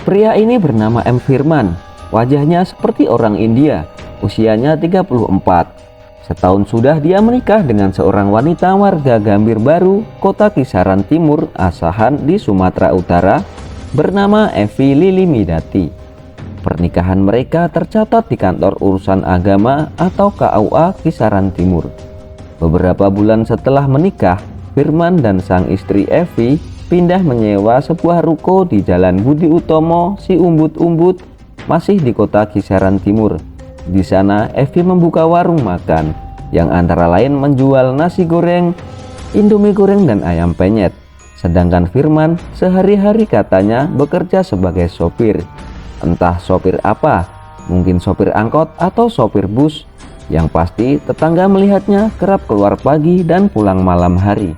Pria ini bernama M. Firman. Wajahnya seperti orang India, usianya 34. Setahun sudah dia menikah dengan seorang wanita warga Gambir Baru, Kota Kisaran Timur, Asahan di Sumatera Utara, bernama Evi Lilimidati. Pernikahan mereka tercatat di Kantor Urusan Agama atau KUA Kisaran Timur. Beberapa bulan setelah menikah, Firman dan sang istri Evi pindah menyewa sebuah ruko di Jalan Budi Utomo, Si Umbut-Umbut, masih di Kota Kisaran Timur. Di sana Evi membuka warung makan yang antara lain menjual nasi goreng, indomie goreng dan ayam penyet. Sedangkan Firman sehari-hari katanya bekerja sebagai sopir. Entah sopir apa, mungkin sopir angkot atau sopir bus. Yang pasti tetangga melihatnya kerap keluar pagi dan pulang malam hari.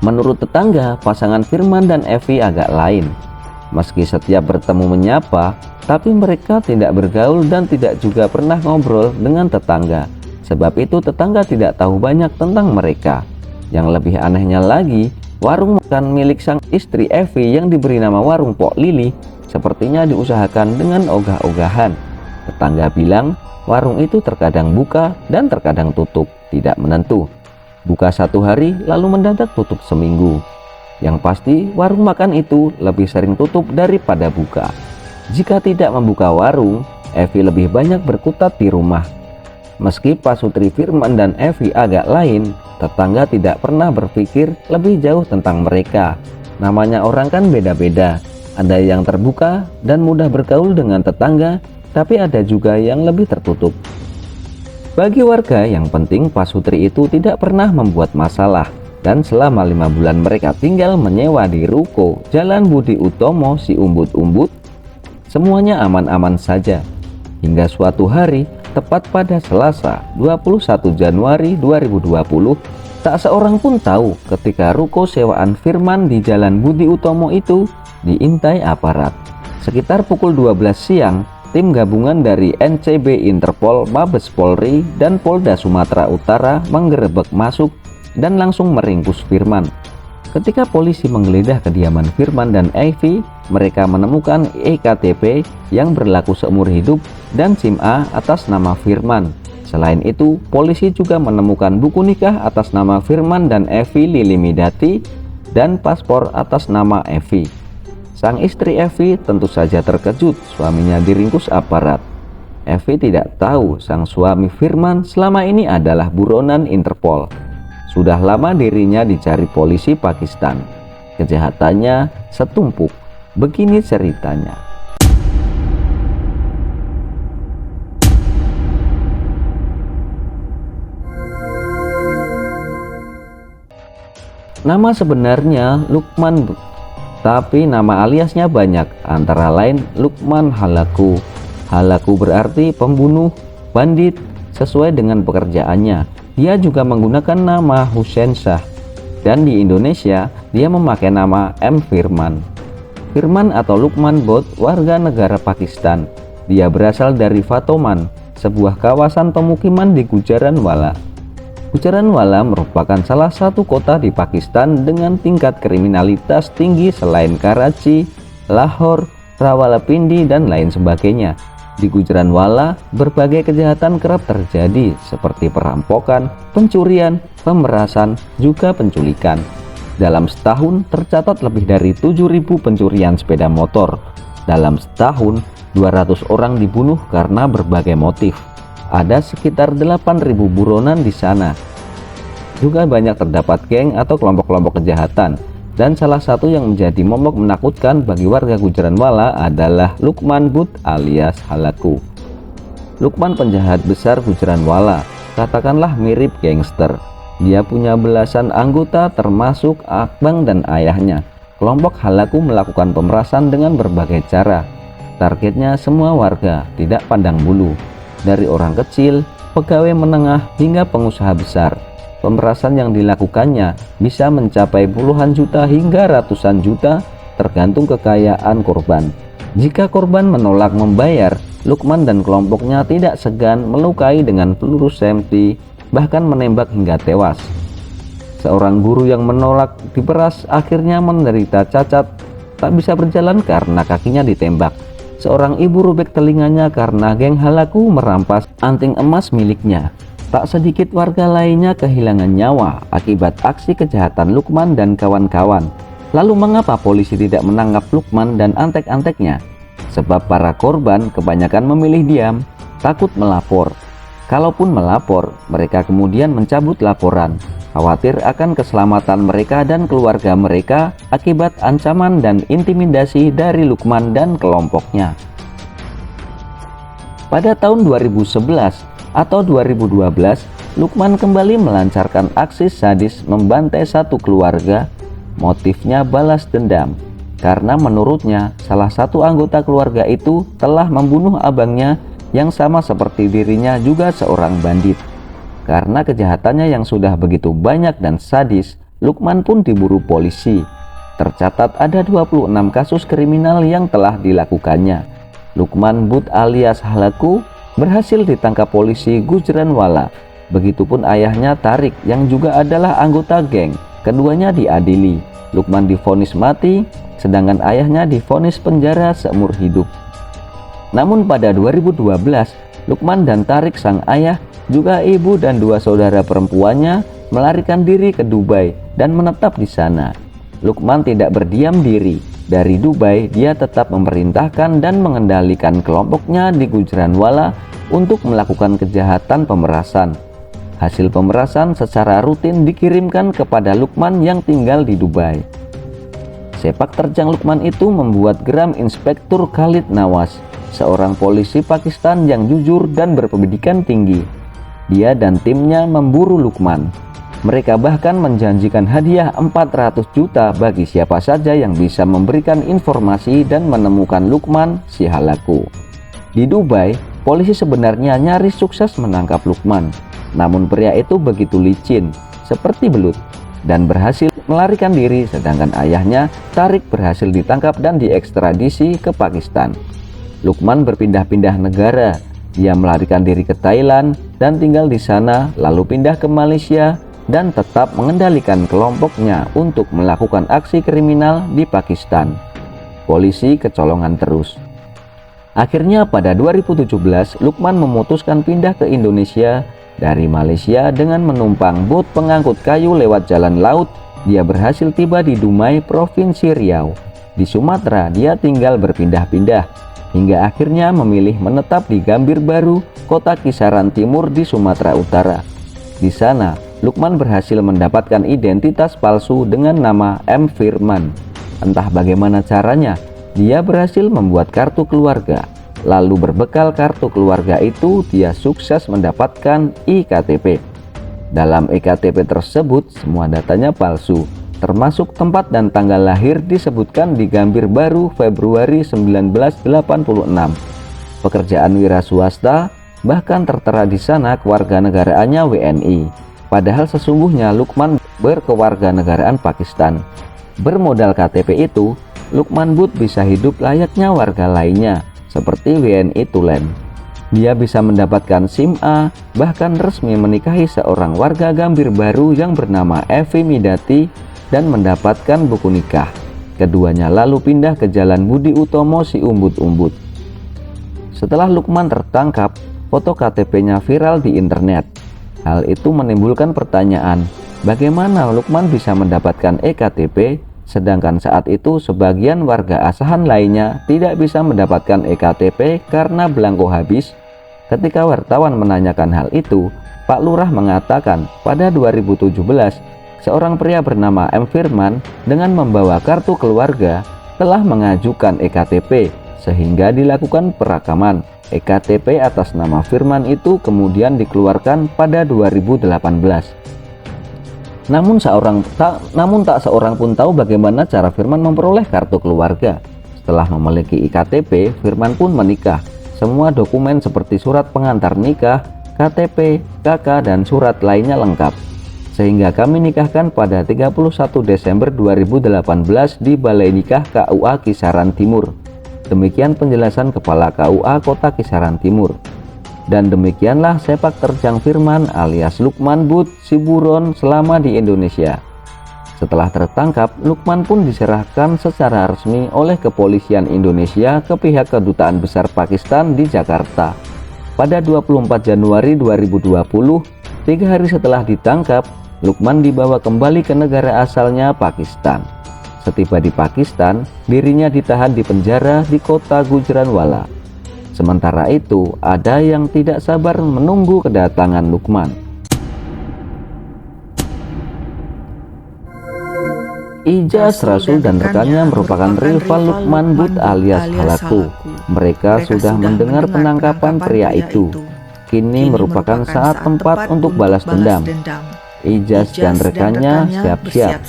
Menurut tetangga, pasangan Firman dan Evi agak lain. Meski setiap bertemu menyapa, tapi mereka tidak bergaul dan tidak juga pernah ngobrol dengan tetangga. Sebab itu tetangga tidak tahu banyak tentang mereka. Yang lebih anehnya lagi, warung makan milik sang istri Evi yang diberi nama Warung Pok Lili sepertinya diusahakan dengan ogah-ogahan. Tetangga bilang warung itu terkadang buka dan terkadang tutup, tidak menentu. Buka satu hari lalu mendadak tutup seminggu. Yang pasti warung makan itu lebih sering tutup daripada buka. Jika tidak membuka warung, Evi lebih banyak berkutat di rumah. Meski pasutri Firman dan Evi agak lain, tetangga tidak pernah berpikir lebih jauh tentang mereka. Namanya orang kan beda-beda. Ada yang terbuka dan mudah bergaul dengan tetangga, tapi ada juga yang lebih tertutup. Bagi warga yang penting pasutri itu tidak pernah membuat masalah. Dan selama 5 bulan mereka tinggal menyewa di ruko Jalan Budi Utomo, Si Umbut-Umbut, semuanya aman-aman saja. Hingga suatu hari, tepat pada Selasa 21 Januari 2020, tak seorang pun tahu ketika ruko sewaan Firman di Jalan Budi Utomo itu diintai aparat. Sekitar pukul 12 siang, tim gabungan dari NCB Interpol, Mabes Polri, dan Polda Sumatera Utara menggerebek masuk dan langsung meringkus Firman. Ketika polisi menggeledah kediaman Firman dan Evi, mereka menemukan EKTP yang berlaku seumur hidup dan SIM A atas nama Firman. Selain itu, polisi juga menemukan buku nikah atas nama Firman dan Evi Lilimidati dan paspor atas nama Evi. Sang istri Evi tentu saja terkejut suaminya diringkus aparat. Evi tidak tahu sang suami Firman selama ini adalah buronan Interpol. Sudah lama dirinya dicari polisi Pakistan. Kejahatannya setumpuk. Begini ceritanya. Nama sebenarnya Lukman, tapi nama aliasnya banyak, antara lain Lukman Halaku. Halaku berarti pembunuh, bandit, sesuai dengan pekerjaannya. Dia juga menggunakan nama Hussein Shah. Dan di Indonesia, dia memakai nama M. Firman. Firman atau Lukman Bot warga negara Pakistan. Dia berasal dari Fatoman, sebuah kawasan pemukiman di Gujranwala. Gujranwala merupakan salah satu kota di Pakistan dengan tingkat kriminalitas tinggi selain Karachi, Lahore, Rawalpindi, dan lain sebagainya. Di Gujranwala, berbagai kejahatan kerap terjadi seperti perampokan, pencurian, pemerasan, juga penculikan. Dalam setahun tercatat lebih dari 7.000 pencurian sepeda motor. Dalam setahun, 200 orang dibunuh karena berbagai motif. Ada sekitar 8.000 buronan di sana. Juga banyak terdapat geng atau kelompok-kelompok kejahatan. Dan salah satu yang menjadi momok menakutkan bagi warga Gujranwala adalah Lukman But alias Halaku. Lukman penjahat besar Gujranwala, katakanlah mirip gangster. Dia punya belasan anggota termasuk abang dan ayahnya. Kelompok Halaku melakukan pemerasan dengan berbagai cara. Targetnya semua warga, tidak pandang bulu. Dari orang kecil, pegawai menengah hingga pengusaha besar. Pemerasan yang dilakukannya bisa mencapai puluhan juta hingga ratusan juta tergantung kekayaan korban. Jika korban menolak membayar, Lukman dan kelompoknya tidak segan melukai dengan peluru semti, bahkan menembak hingga tewas. Seorang guru yang menolak diperas akhirnya menderita cacat tak bisa berjalan karena kakinya ditembak. Seorang ibu robek telinganya karena geng Halaku merampas anting emas miliknya. Tak sedikit warga lainnya kehilangan nyawa akibat aksi kejahatan Lukman dan kawan-kawan. Lalu mengapa polisi tidak menangkap Lukman dan antek-anteknya? Sebab para korban kebanyakan memilih diam, takut melapor. Kalaupun melapor, mereka kemudian mencabut laporan, khawatir akan keselamatan mereka dan keluarga mereka akibat ancaman dan intimidasi dari Lukman dan kelompoknya. Pada tahun 2011 atau 2012, Lukman kembali melancarkan aksi sadis membantai satu keluarga. Motifnya balas dendam, karena menurutnya salah satu anggota keluarga itu telah membunuh abangnya yang sama seperti dirinya juga seorang bandit. Karena kejahatannya yang sudah begitu banyak dan sadis, Lukman pun diburu polisi. Tercatat ada 26 kasus kriminal yang telah dilakukannya. Lukman Bud alias Halaku berhasil ditangkap polisi Gujranwala. Begitupun ayahnya Tarik yang juga adalah anggota geng. Keduanya diadili. Lukman divonis mati, sedangkan ayahnya divonis penjara seumur hidup. Namun pada 2012, Lukman dan Tarik sang ayah, juga ibu dan dua saudara perempuannya melarikan diri ke Dubai dan menetap di sana. Lukman tidak berdiam diri. Dari Dubai, dia tetap memerintahkan dan mengendalikan kelompoknya di Gujranwala untuk melakukan kejahatan pemerasan. Hasil pemerasan secara rutin dikirimkan kepada Lukman yang tinggal di Dubai. Sepak terjang Lukman itu membuat geram Inspektur Khalid Nawas, seorang polisi Pakistan yang jujur dan berpendidikan tinggi. Dia dan timnya memburu Lukman. Mereka bahkan menjanjikan hadiah 400 juta bagi siapa saja yang bisa memberikan informasi dan menemukan Lukman si Halaku. Di Dubai, polisi sebenarnya nyaris sukses menangkap Lukman. Namun pria itu begitu licin, seperti belut, dan berhasil melarikan diri, sedangkan ayahnya Tarik berhasil ditangkap dan diekstradisi ke Pakistan. Lukman berpindah-pindah negara. Dia melarikan diri ke Thailand dan tinggal di sana, lalu pindah ke Malaysia dan tetap mengendalikan kelompoknya untuk melakukan aksi kriminal di Pakistan. Polisi kecolongan terus. Akhirnya pada 2017, Lukman memutuskan pindah ke Indonesia dari Malaysia dengan menumpang bot pengangkut kayu lewat jalan laut. Dia berhasil tiba di Dumai, Provinsi Riau. Di Sumatera, dia tinggal berpindah-pindah hingga akhirnya memilih menetap di Gambir Baru, Kota Kisaran Timur di Sumatera Utara. Di sana, Lukman berhasil mendapatkan identitas palsu dengan nama M. Firman. Entah bagaimana caranya, dia berhasil membuat kartu keluarga. Lalu berbekal kartu keluarga itu, dia sukses mendapatkan IKTP. Dalam IKTP tersebut, semua datanya palsu, termasuk tempat dan tanggal lahir disebutkan di Gambir Baru Februari 1986. Pekerjaan wira swasta, bahkan tertera di sana kewarganegaraannya WNI. Padahal sesungguhnya Lukman berkewarganegaraan Pakistan. Bermodal KTP itu, Lukman Bud bisa hidup layaknya warga lainnya, seperti WNI Tulen. Dia bisa mendapatkan SIM A, bahkan resmi menikahi seorang warga Gambir Baru yang bernama Evi Midati dan mendapatkan buku nikah. Keduanya lalu pindah ke Jalan Budi Utomo si Umbut-Umbut. Setelah Lukman tertangkap, foto KTP-nya viral di internet. Hal itu menimbulkan pertanyaan, bagaimana Lukman bisa mendapatkan EKTP, sedangkan saat itu sebagian warga asahan lainnya tidak bisa mendapatkan EKTP karena belangko habis. Ketika wartawan menanyakan hal itu, Pak Lurah mengatakan pada 2017, seorang pria bernama M. Firman dengan membawa kartu keluarga telah mengajukan EKTP, sehingga dilakukan perakaman. EKTP atas nama Firman itu kemudian dikeluarkan pada 2018. Namun tak seorang pun tahu bagaimana cara Firman memperoleh kartu keluarga. Setelah memiliki IKTP, Firman pun menikah. Semua dokumen seperti surat pengantar nikah, KTP, KK, dan surat lainnya lengkap. Sehingga kami nikahkan pada 31 Desember 2018 di Balai Nikah KUA Kisaran Timur. Demikian penjelasan Kepala KUA Kota Kisaran Timur. Dan demikianlah sepak terjang Firman alias Lukman Bud Siburon selama di Indonesia. Setelah tertangkap, Lukman pun diserahkan secara resmi oleh kepolisian Indonesia ke pihak Kedutaan Besar Pakistan di Jakarta. Pada 24 Januari 2020, 3 hari setelah ditangkap, Lukman dibawa kembali ke negara asalnya, Pakistan. Setiba di Pakistan, dirinya ditahan di penjara di kota Gujranwala. Sementara itu, ada yang tidak sabar menunggu kedatangan Lukman. Ijaz, Rasul, dan rekannya merupakan rival Lukman Bud alias Halaku. Mereka sudah mendengar penangkapan pria itu. Kini merupakan saat tempat untuk balas dendam. Ijaz dan rekannya siap-siap.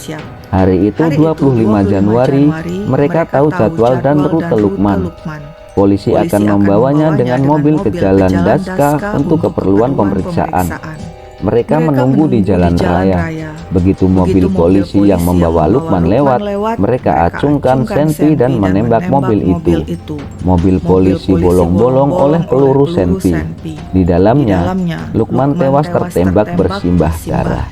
Hari itu 25 Januari, mereka tahu jadwal dan rute Lukman. Polisi akan membawanya dengan mobil ke Jalan Daska untuk keperluan pemeriksaan. Mereka menunggu di jalan raya. Begitu mobil polisi yang membawa Lukman lewat, mereka acungkan senpi dan menembak mobil itu. Mobil polisi bolong-bolong oleh peluru senpi. Di dalamnya, Lukman tewas tertembak bersimbah darah.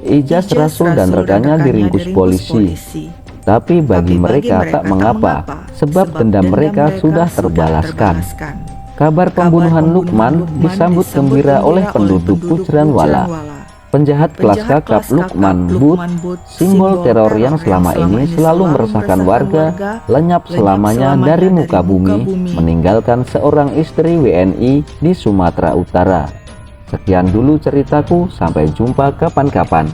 Ijaz, Rasul, dan rekannya diringkus polisi. Tapi bagi mereka tak mengapa, sebab dendam mereka sudah terbalaskan. Kabar pembunuhan Lukman disambut gembira oleh penduduk Gujranwala. Penjahat kelas kakap Lukman Bud, simbol teror yang selama ini selalu meresahkan warga, lenyap selamanya dari muka bumi, meninggalkan seorang istri WNI di Sumatera Utara. Sekian dulu ceritaku, sampai jumpa kapan-kapan.